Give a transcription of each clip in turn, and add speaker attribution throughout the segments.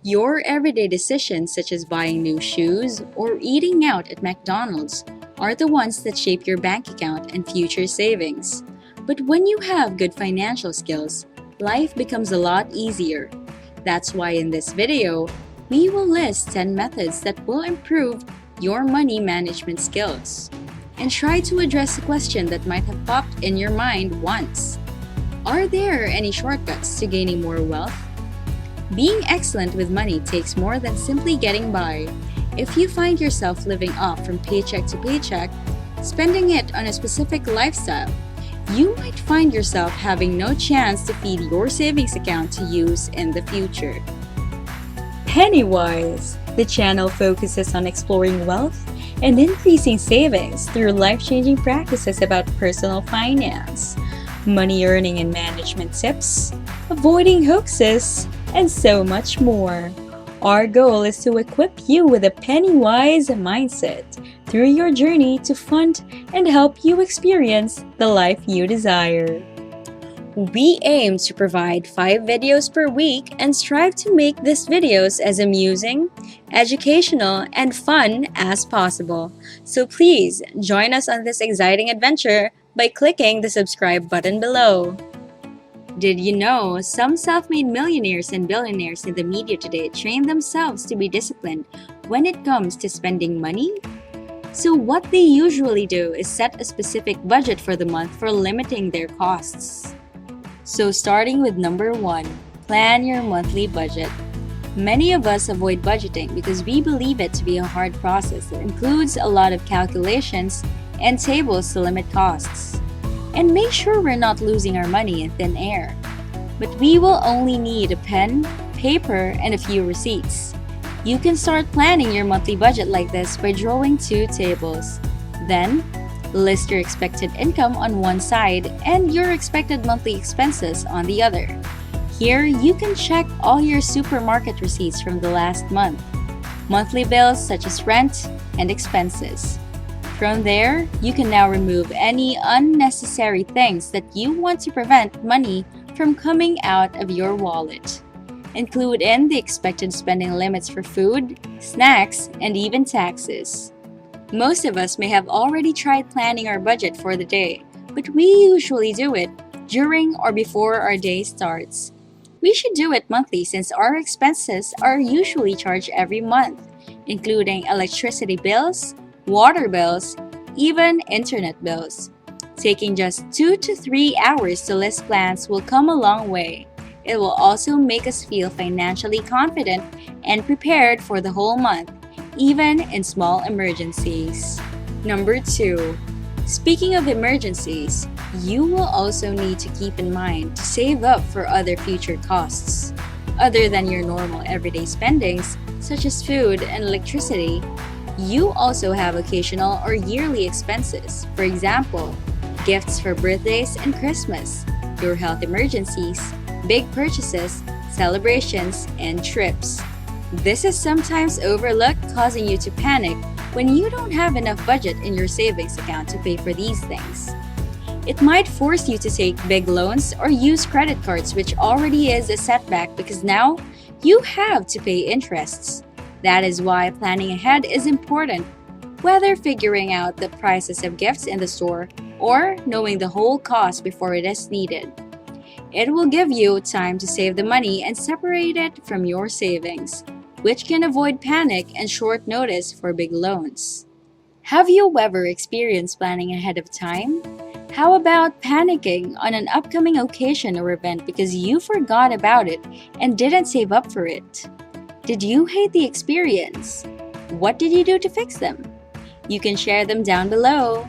Speaker 1: Your everyday decisions, such as buying new shoes or eating out at McDonald's, are the ones that shape your bank account and future savings. But when you have good financial skills, life becomes a lot easier. That's why in this video, we will list 10 methods that will improve your money management skills. And try to address a question that might have popped in your mind once. Are there any shortcuts to gaining more wealth? Being excellent with money takes more than simply getting by. If you find yourself living off from paycheck to paycheck, spending it on a specific lifestyle, you might find yourself having no chance to feed your savings account to use in the future. Pennywise, the channel focuses on exploring wealth and increasing savings through life-changing practices about personal finance, money earning and management tips, avoiding hoaxes, and so much more. Our goal is to equip you with a penny-wise mindset through your journey to fund and help you experience the life you desire. We aim to provide 5 videos per week and strive to make these videos as amusing, educational, and fun as possible. So please join us on this exciting adventure by clicking the subscribe button below. Did you know some self-made millionaires and billionaires in the media today train themselves to be disciplined when it comes to spending money? So what they usually do is set a specific budget for the month for limiting their costs. So starting with number 1, plan your monthly budget. Many of us avoid budgeting because we believe it to be a hard process that includes a lot of calculations and tables to limit costs. And make sure we're not losing our money in thin air. But we will only need a pen, paper, and a few receipts. You can start planning your monthly budget like this by drawing 2 tables. Then, list your expected income on one side and your expected monthly expenses on the other. Here, you can check all your supermarket receipts from the last month, monthly bills such as rent and expenses. From there, you can now remove any unnecessary things that you want to prevent money from coming out of your wallet. Include in the expected spending limits for food, snacks, and even taxes. Most of us may have already tried planning our budget for the day, but we usually do it during or before our day starts. We should do it monthly since our expenses are usually charged every month, including electricity bills, water bills, even internet bills. Taking just 2 to 3 hours to list plans will come a long way. It will also make us feel financially confident and prepared for the whole month, even in small emergencies. Number 2. Speaking of emergencies, you will also need to keep in mind to save up for other future costs. Other than your normal everyday spendings, such as food and electricity, you also have occasional or yearly expenses. For example, gifts for birthdays and Christmas, your health emergencies, big purchases, celebrations, and trips. This is sometimes overlooked, causing you to panic when you don't have enough budget in your savings account to pay for these things. It might force you to take big loans or use credit cards, which already is a setback because now you have to pay interests. That is why planning ahead is important, whether figuring out the prices of gifts in the store or knowing the whole cost before it is needed. It will give you time to save the money and separate it from your savings, which can avoid panic and short notice for big loans. Have you ever experienced planning ahead of time? How about panicking on an upcoming occasion or event because you forgot about it and didn't save up for it? Did you hate the experience? What did you do to fix them? You can share them down below.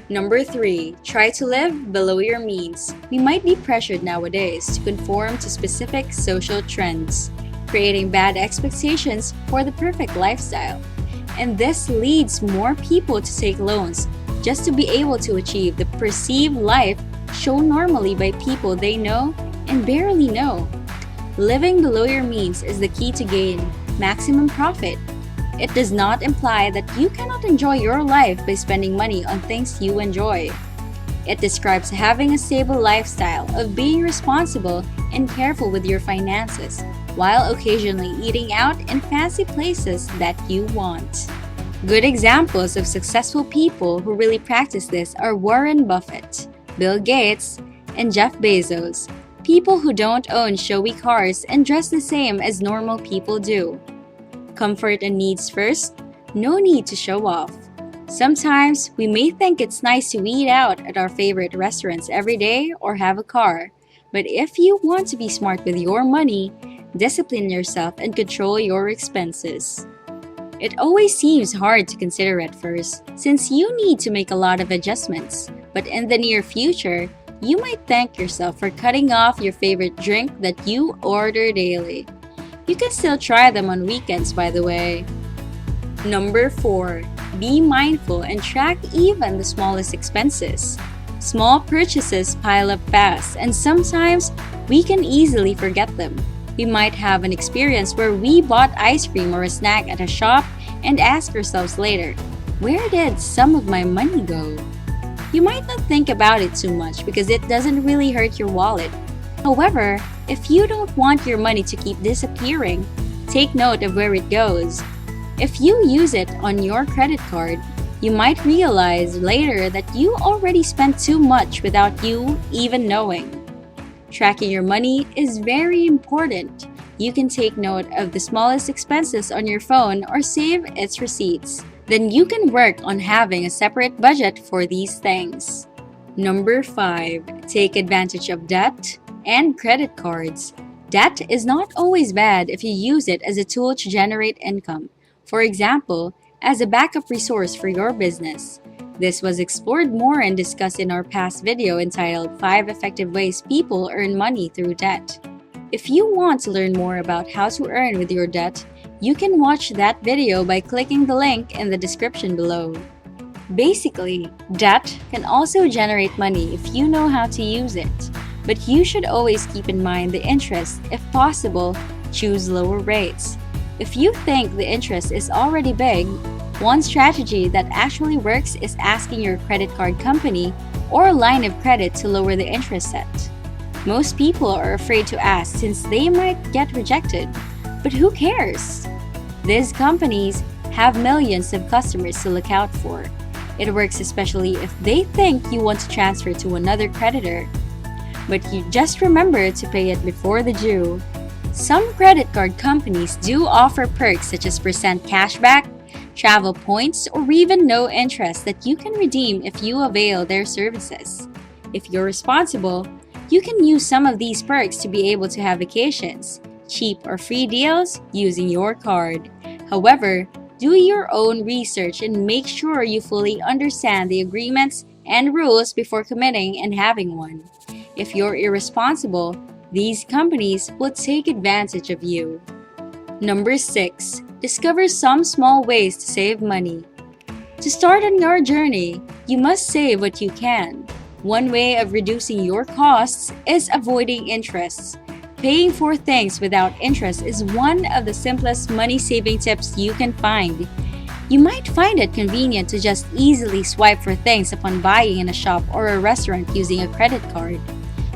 Speaker 1: Number 3. Try to live below your means. We might be pressured nowadays to conform to specific social trends, creating bad expectations for the perfect lifestyle. And this leads more people to take loans just to be able to achieve the perceived life shown normally by people they know and barely know. Living below your means is the key to gain maximum profit. It does not imply that you cannot enjoy your life by spending money on things you enjoy. It describes having a stable lifestyle of being responsible and careful with your finances, while occasionally eating out in fancy places that you want. Good examples of successful people who really practice this are Warren Buffett, Bill Gates, and Jeff Bezos, people who don't own showy cars and dress the same as normal people do. Comfort and needs first, no need to show off. Sometimes we may think it's nice to eat out at our favorite restaurants every day or have a car, but if you want to be smart with your money, discipline yourself and control your expenses. It always seems hard to consider at first, since you need to make a lot of adjustments, but in the near future, you might thank yourself for cutting off your favorite drink that you order daily. You can still try them on weekends, by the way. Number 4. Be mindful and track even the smallest expenses. Small purchases pile up fast, and sometimes we can easily forget them. We might have an experience where we bought ice cream or a snack at a shop and ask ourselves later, where did some of my money go? You might not think about it too much because it doesn't really hurt your wallet. However, if you don't want your money to keep disappearing, take note of where it goes. If you use it on your credit card, you might realize later that you already spent too much without you even knowing. Tracking your money is very important. You can take note of the smallest expenses on your phone or save its receipts. Then you can work on having a separate budget for these things. Number 5. Take advantage of debt and credit cards. Debt is not always bad if you use it as a tool to generate income. For example, as a backup resource for your business. This was explored more and discussed in our past video entitled 5 Effective Ways People Earn Money Through Debt. If you want to learn more about how to earn with your debt, you can watch that video by clicking the link in the description below. Basically, debt can also generate money if you know how to use it. But you should always keep in mind the interest. If possible, choose lower rates. If you think the interest is already big, one strategy that actually works is asking your credit card company or line of credit to lower the interest set. Most people are afraid to ask since they might get rejected, but who cares? These companies have millions of customers to look out for. It works especially if they think you want to transfer to another creditor. But you just remember to pay it before the due. Some credit card companies do offer perks such as percent cashback, travel points, or even no interest that you can redeem if you avail their services. If you're responsible, you can use some of these perks to be able to have vacations, cheap or free deals using your card. However, do your own research and make sure you fully understand the agreements and rules before committing and having one. If you're irresponsible, these companies will take advantage of you. Number 6. Discover some small ways to save money. To start on your journey, you must save what you can. One way of reducing your costs is avoiding interests. Paying for things without interest is one of the simplest money-saving tips you can find. You might find it convenient to just easily swipe for things upon buying in a shop or a restaurant using a credit card.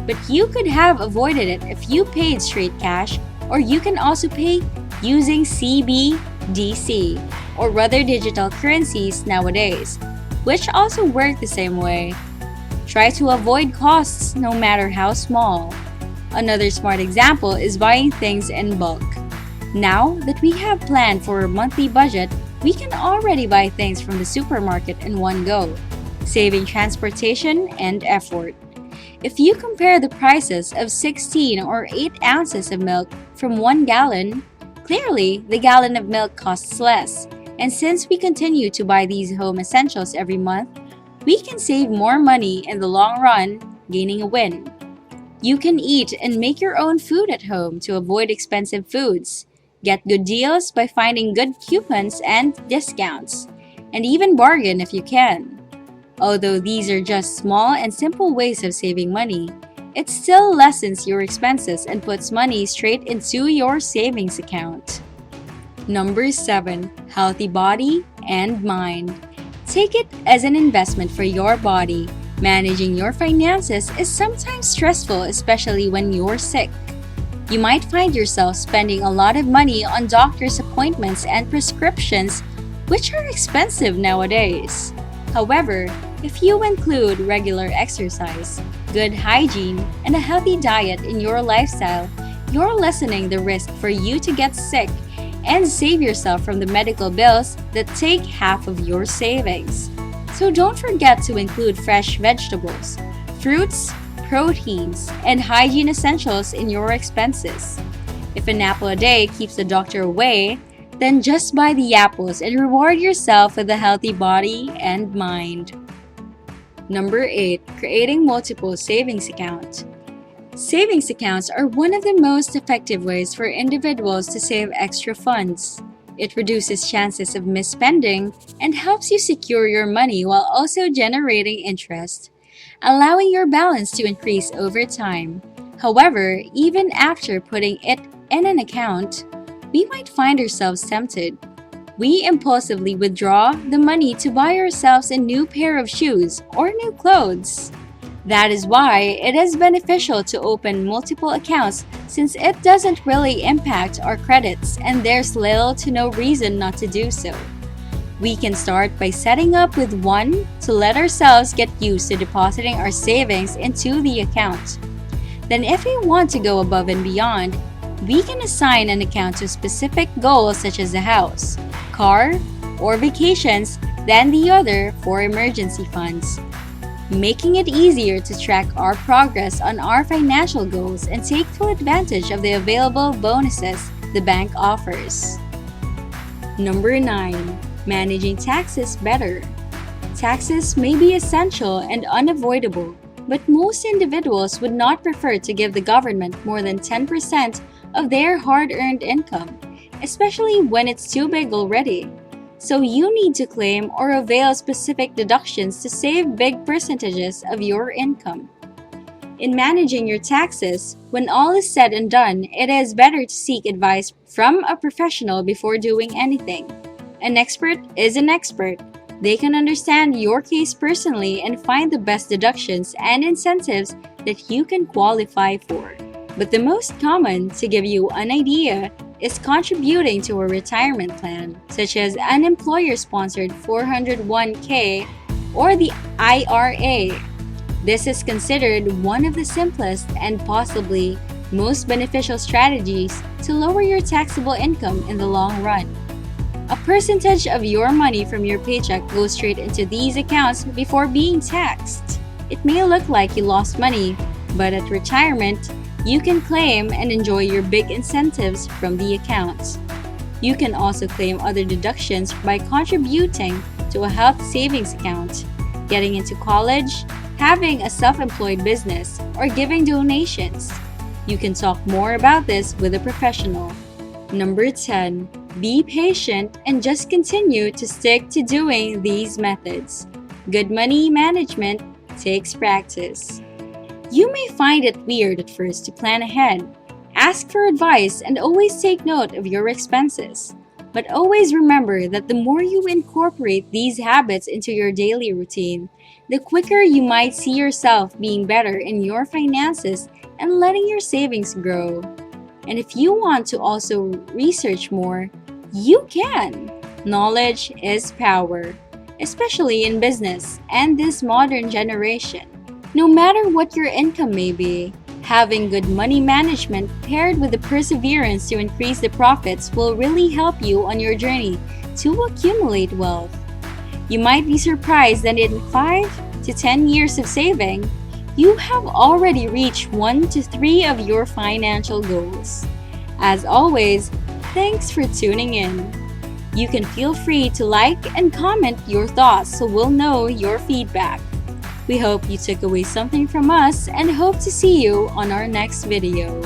Speaker 1: But you could have avoided it if you paid straight cash, or you can also pay using CBDC or other digital currencies nowadays, which also work the same way. Try to avoid costs no matter how small. Another smart example is buying things in bulk. Now that we have planned for a monthly budget, we can already buy things from the supermarket in one go, saving transportation and effort. If you compare the prices of 16 or 8 ounces of milk from 1 gallon, clearly the gallon of milk costs less. And since we continue to buy these home essentials every month, we can save more money in the long run, gaining a win. You can eat and make your own food at home to avoid expensive foods. Get good deals by finding good coupons and discounts, and even bargain if you can. Although these are just small and simple ways of saving money, it still lessens your expenses and puts money straight into your savings account. Number 7. Healthy body and mind. Take it as an investment for your body. Managing your finances is sometimes stressful, especially when you're sick. You might find yourself spending a lot of money on doctor's appointments and prescriptions, which are expensive nowadays. However, if you include regular exercise, good hygiene, and a healthy diet in your lifestyle, you're lessening the risk for you to get sick and save yourself from the medical bills that take half of your savings. So don't forget to include fresh vegetables, fruits, proteins, and hygiene essentials in your expenses. If an apple a day keeps the doctor away, then just buy the apples and reward yourself with a healthy body and mind. Number 8. Creating multiple savings accounts. Savings accounts are one of the most effective ways for individuals to save extra funds. It reduces chances of misspending and helps you secure your money while also generating interest, allowing your balance to increase over time. However, even after putting it in an account, we might find ourselves tempted. We impulsively withdraw the money to buy ourselves a new pair of shoes or new clothes. That is why it is beneficial to open multiple accounts, since it doesn't really impact our credits and there's little to no reason not to do so. We can start by setting up with one to let ourselves get used to depositing our savings into the account. Then if we want to go above and beyond, we can assign an account to specific goals such as a house, car, or vacations, then the other for emergency funds, making it easier to track our progress on our financial goals and take full advantage of the available bonuses the bank offers. Number 9. Managing taxes better. Taxes may be essential and unavoidable, but most individuals would not prefer to give the government more than 10% of their hard-earned income, especially when it's too big already. So you need to claim or avail specific deductions to save big percentages of your income. In managing your taxes, when all is said and done, it is better to seek advice from a professional before doing anything. An expert is an expert. They can understand your case personally and find the best deductions and incentives that you can qualify for. But the most common, to give you an idea, is contributing to a retirement plan, such as an employer-sponsored 401k or the IRA. This is considered one of the simplest and possibly most beneficial strategies to lower your taxable income in the long run. A percentage of your money from your paycheck goes straight into these accounts before being taxed. It may look like you lost money, but at retirement, you can claim and enjoy your big incentives from the accounts. You can also claim other deductions by contributing to a health savings account, getting into college, having a self-employed business, or giving donations. You can talk more about this with a professional. Number 10. Be patient and just continue to stick to doing these methods. Good money management takes practice. You may find it weird at first to plan ahead. Ask for advice and always take note of your expenses. But always remember that the more you incorporate these habits into your daily routine, the quicker you might see yourself being better in your finances and letting your savings grow. And if you want to also research more, you can. Knowledge is power, especially in business and this modern generation. No matter what your income may be, having good money management paired with the perseverance to increase the profits will really help you on your journey to accumulate wealth. You might be surprised that in 5 to 10 years of saving, you have already reached 1 to 3 of your financial goals. As always, thanks for tuning in. You can feel free to like and comment your thoughts so we'll know your feedback. We hope you took away something from us and hope to see you on our next video.